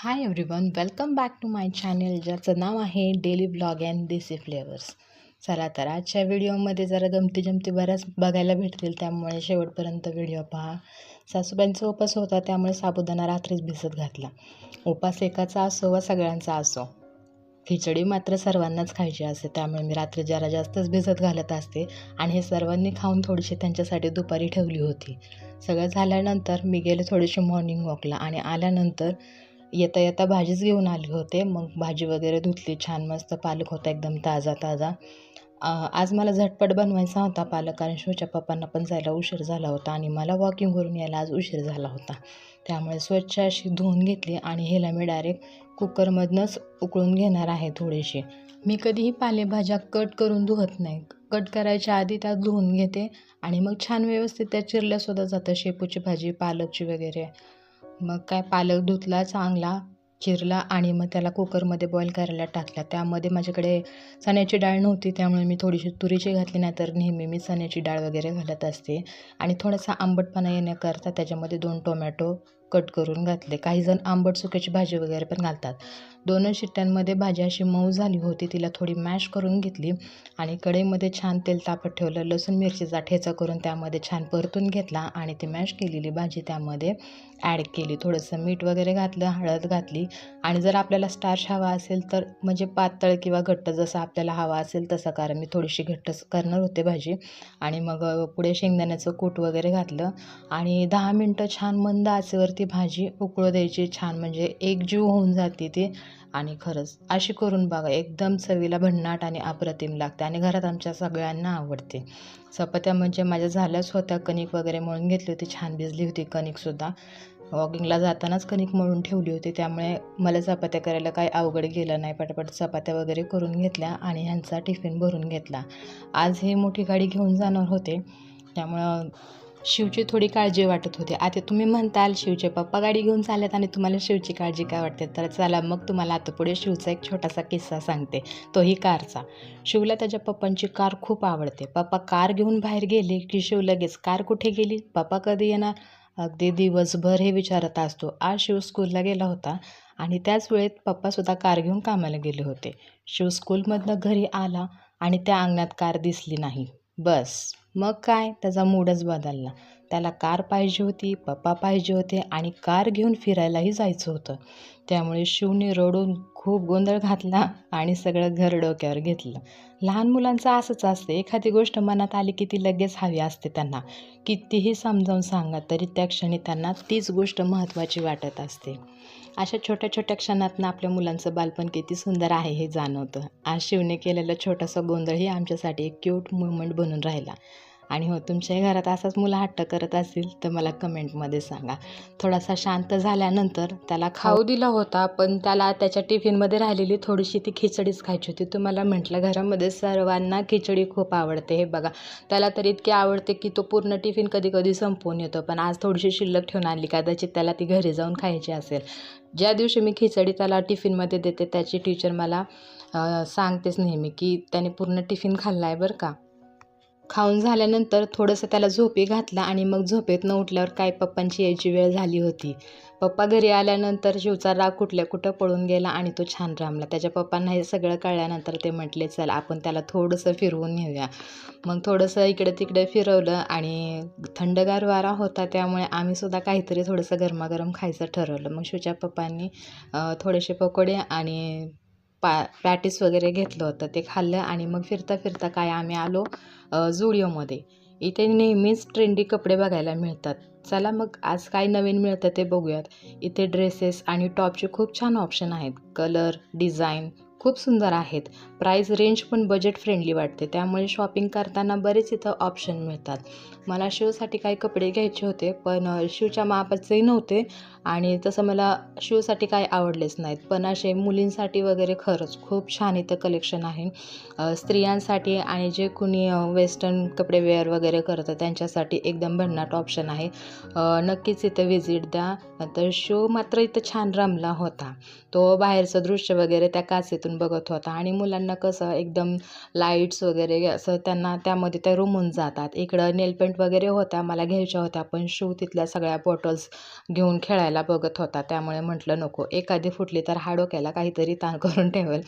High everyone, welcome back to my channel ज्याचं नाव आहे daily blog and desi flavours. चला तर आजच्या व्हिडिओमध्ये जरा गमती बऱ्याच बघायला भेटतील, त्यामुळे शेवटपर्यंत व्हिडिओ पहा. सासूबाईंचा उपास होता, त्यामुळे साबुदाणा रात्रीच भिजत घातला. उपास एकाचा असो व सगळ्यांचा असो, खिचडी मात्र सर्वांनाच खायची असते, त्यामुळे मी रात्री जरा जास्तच भिजत घालत असते आणि हे सर्वांनी खाऊन थोडीशी त्यांच्यासाठी दुपारी ठेवली होती. सगळं झाल्यानंतर मी गेले थोडीशी मॉर्निंग वॉकला आणि आल्यानंतर येता येता भाजीच घेऊन आले होते. मग भाजी वगैरे धुतली, छान मस्त पालक होता एकदम ताजा. आज मला झटपट बनवायचा होता पालक, कारण शिवच्या पप्पांना पण जायला उशीर झाला होता आणि मला वॉकिंगवरून यायला आज उशीर झाला होता. त्यामुळे स्वच्छ अशी धुवून घेतली आणि ह्याला मी डायरेक्ट कुकरमधनंच उकळून घेणार आहे थोडीशी. मी कधीही पालेभाज्या कट करून धुवत नाही. कट करायच्या आधी त्यात धुवून घेते आणि मग छान व्यवस्थित त्या चिरल्यासुद्धा जातं. शेपूची भाजी, पालकची वगैरे. मग काय पालक धुतला, चांगला चिरला आणि मग त्याला कुकरमध्ये बॉईल करायला टाकला. त्यामध्ये माझ्याकडे चण्याची डाळ नव्हती, त्यामुळे मी थोडीशी तुरीची घातली, नाहीतर नेहमी मी चण्याची डाळ वगैरे घालत असते. आणि थोडासा आंबटपणा येण्याकरता त्याच्यामध्ये 2 टोमॅटो कट करून घातले. काहीजण आंबट सुक्याची भाजी वगैरे पण घालतात. 2 शिट्ट्यांमध्ये भाजी अशी मऊ झाली होती. तिला थोडी मॅश करून घेतली आणि कढईमध्ये छान तेल तापत ठेवलं. लसूण मिरचीचा ठेचा करून त्यामध्ये छान परतून घेतला आणि ती मॅश केलेली भाजी त्यामध्ये ॲड केली. थोडंसं मीठ वगैरे घातलं, हळद घातली आणि जर आपल्याला स्टार्च हवा असेल तर म्हणजे पातळ किंवा घट्ट जसं आपल्याला हवा असेल तसं, कारण मी थोडीशी घट्ट करणार होते भाजी. आणि मग पुढे शेंगदाण्याचं कूट वगैरे घातलं आणि 10 मिनटं छान मंद आचेवरती भाजी उकळू द्यायची. छान म्हणजे एकजीव होऊन जाते ती. आणि खरंच अशी करून बघा, एकदम चवीला भन्नाट आणि अप्रतिम लागते आणि घरात आमच्या सगळ्यांना आवडते. चपात्या म्हणजे माझ्या झाल्याच होत्या. कणिक वगैरे मळून घेतली होती, छान भिजली होती कणिकसुद्धा. वॉकिंगला जातानाच कणिक मळून ठेवली होती, त्यामुळे मला चपात्या करायला काही अवघड गेलं नाही. पटापट चपात्या वगैरे करून घेतल्या आणि ह्यांचा टिफिन भरून घेतला. आज हे मोठी गाडी घेऊन जाणार होते, त्यामुळं शिवची थोडी काळजी वाटत होती. आता तुम्ही म्हणताल शिवचे पप्पा गाडी घेऊन चालत आणि तुम्हाला शिवची काळजी काय वाटते, तर चला मग तुम्हाला आता पुढे शिवचा एक छोटासा किस्सा सांगते, तोही कारचा. शिवला त्याच्या पप्पांची कार खूप आवडते. पप्पा कार घेऊन बाहेर गेले की शिव लगेच, कार कुठे गेली, पप्पा कधी येणार, अगदी दिवसभर हे विचारत असतो. आज शिव स्कूलला गेला होता आणि त्याच वेळेत पप्पासुद्धा कार घेऊन कामाला गेले होते. शिव स्कूलमधनं घरी आला आणि त्या अंगणात कार दिसली नाही. बस मग काय, त्याचा मूडच बदलला. त्याला कार पाहिजे होती, पप्पा पाहिजे होते आणि कार घेऊन फिरायलाही जायचं होतं. त्यामुळे शिवने रडून खूप गोंधळ घातला आणि सगळं घर डोक्यावर घेतलं. लहान मुलांचं असंच असतं, एखादी गोष्ट मनात आली की ती लगेच हवी असते त्यांना. कितीही समजावून सांगा तरी त्या क्षणी त्यांना तीच गोष्ट महत्त्वाची वाटत असते. अशा छोट्या क्षणातनं आपल्या मुलांचं बालपण किती सुंदर आहे हे जाणवतं. आज शिवने केलेलं छोटासा गोंधळही आमच्यासाठी एक क्यूट मुवमेंट बनून राहिला. आणि हो, तुमच्याही घरात असाच मुलं हट्ट करत असतील तर मला कमेंटमध्ये सांगा. थोडासा शांत झाल्यानंतर त्याला खाऊ दिला होता, पण त्याला त्याच्या टिफिनमध्ये राहिलेली थोडीशी ती खिचडीच खायची होती. तुम्हाला म्हटलं घरामध्ये सर्वांना खिचडी खूप आवडते. हे बघा, त्याला तर इतकी आवडते की तो पूर्ण टिफिन कधी संपवून येतो, पण आज थोडीशी शिल्लक ठेवून आणली, कदाचित त्याला ती घरी जाऊन खायची असेल. ज्या दिवशी मी खिचडी त्याला टिफिनमध्ये देते त्याची टीचर मला सांगतेच नेहमी की त्याने पूर्ण टिफिन खाल्ला आहे बरं का. खाऊन झाल्यानंतर थोडंसं त्याला झोपी घातला आणि मग झोपेतनं उठल्यावर काय पप्पांची यायची वेळ झाली होती. पप्पा घरी आल्यानंतर शिवचा राग कुठं पळून गेला आणि तो छान रमला. त्याच्या पप्पांना हे सगळं कळल्यानंतर ते म्हटले, चल आपण त्याला थोडंसं फिरवून नेऊया. मग थोडंसं इकडे तिकडे फिरवलं आणि थंडगार वारा होता, त्यामुळे आम्हीसुद्धा काहीतरी थोडंसं गरमागरम खायचं ठरवलं. मग शिवच्या पप्पांनी थोडेसे पकोडे आणि पॅटीस वगैरे घेतलं होतं, ते खाल्लं आणि मग फिरता काय आम्ही आलो झुडिओमध्ये. इथे नेहमीच ट्रेंडी कपडे बघायला मिळतात. चला मग आज काय नवीन मिळतं ते बघूयात. इथे ड्रेसेस आणि टॉपचे खूप छान ऑप्शन आहेत. कलर, डिझाईन खूप सुंदर आहेत. प्राईस रेंज पण बजेट फ्रेंडली वाटते, त्यामुळे शॉपिंग करताना बरेच इथं ऑप्शन मिळतात. मला शिवसाठी काही कपडे घ्यायचे होते, पण शिवच्या मापाचेही नव्हते आणि तसं मला शिवसाठी काही आवडलेच नाहीत. पण असे मुलींसाठी वगैरे खरंच खूप छान इथं कलेक्शन आहे. स्त्रियांसाठी आणि जे कुणी वेस्टर्न कपडे वेअर वगैरे करतं त्यांच्यासाठी एकदम भन्नाट ऑप्शन आहे. नक्कीच इथं व्हिजिट द्या. तर शिव मात्र इथं छान रमला होता. तो बाहेरचं दृश्य वगैरे त्या काचेतून करून बघत होता आणि मुलांना कसं एकदम लाईट्स वगैरे असं त्यांना त्यामध्ये ते रुमून जातात. इकडं नेलपेंट वगैरे होत्या मला घ्यायच्या होत्या, पण शिव तिथल्या सगळ्या बॉटल्स घेऊन खेळायला बघत होता. त्यामुळे म्हटलं नको, एखादी फुटली तर हा डोक्याला काहीतरी ताण करून ठेवेल.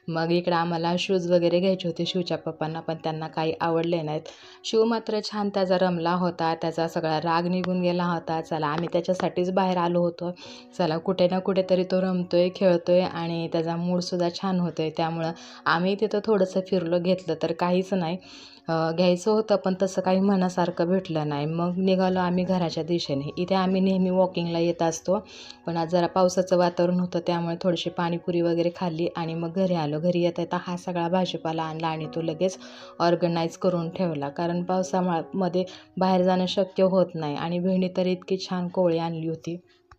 मग इकडं आम्हाला शूज वगैरे घ्यायचे होते शिवच्या पप्पांना, पण त्यांना काही आवडले नाहीत. शिव मात्र छान त्याचा रमला होता, त्याचा सगळा राग निघून गेला होता. चला आम्ही त्याच्यासाठीच बाहेर आलो होतो. चला कुठे ना कुठेतरी तो रमतोय, खेळतोय आणि त्याचा मूडसुद्धा छान होतोय. त्यामुळं आम्ही तिथं थोडंसं फिरलो, घेतलं तर काहीच नाही. घ्यायचं होतं पण तसं काही मनासारखं भेटलं नाही. मग निघालो आम्ही घराच्या दिशेने. इथे आम्ही नेहमी वॉकिंगला येत असतो, पण आज जरा पावसाचं वातावरण होतं त्यामुळे थोडीशी पाणीपुरी वगैरे खाल्ली आणि मग घरी आलो. घरी येता येता हा सगळा भाजीपाला आणला आणि तो लगेच ऑर्गनाईज करून ठेवला, कारण पावसामध्ये बाहेर जाणं शक्य होत नाही. आणि बहिणी तर इतकी छान कोवळी आणली होती.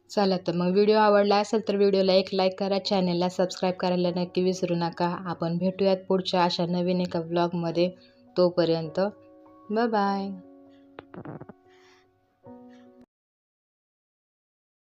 चला तर मग व्हिडिओ आवडला असेल तर व्हिडिओला एक लाईक करा, चॅनलला सबस्क्राईब करायला नक्की विसरू नका. आपण भेटूयात पुढच्या अशा नवीन एका व्लॉगमध्ये. तोपर्यंत बाय बाय.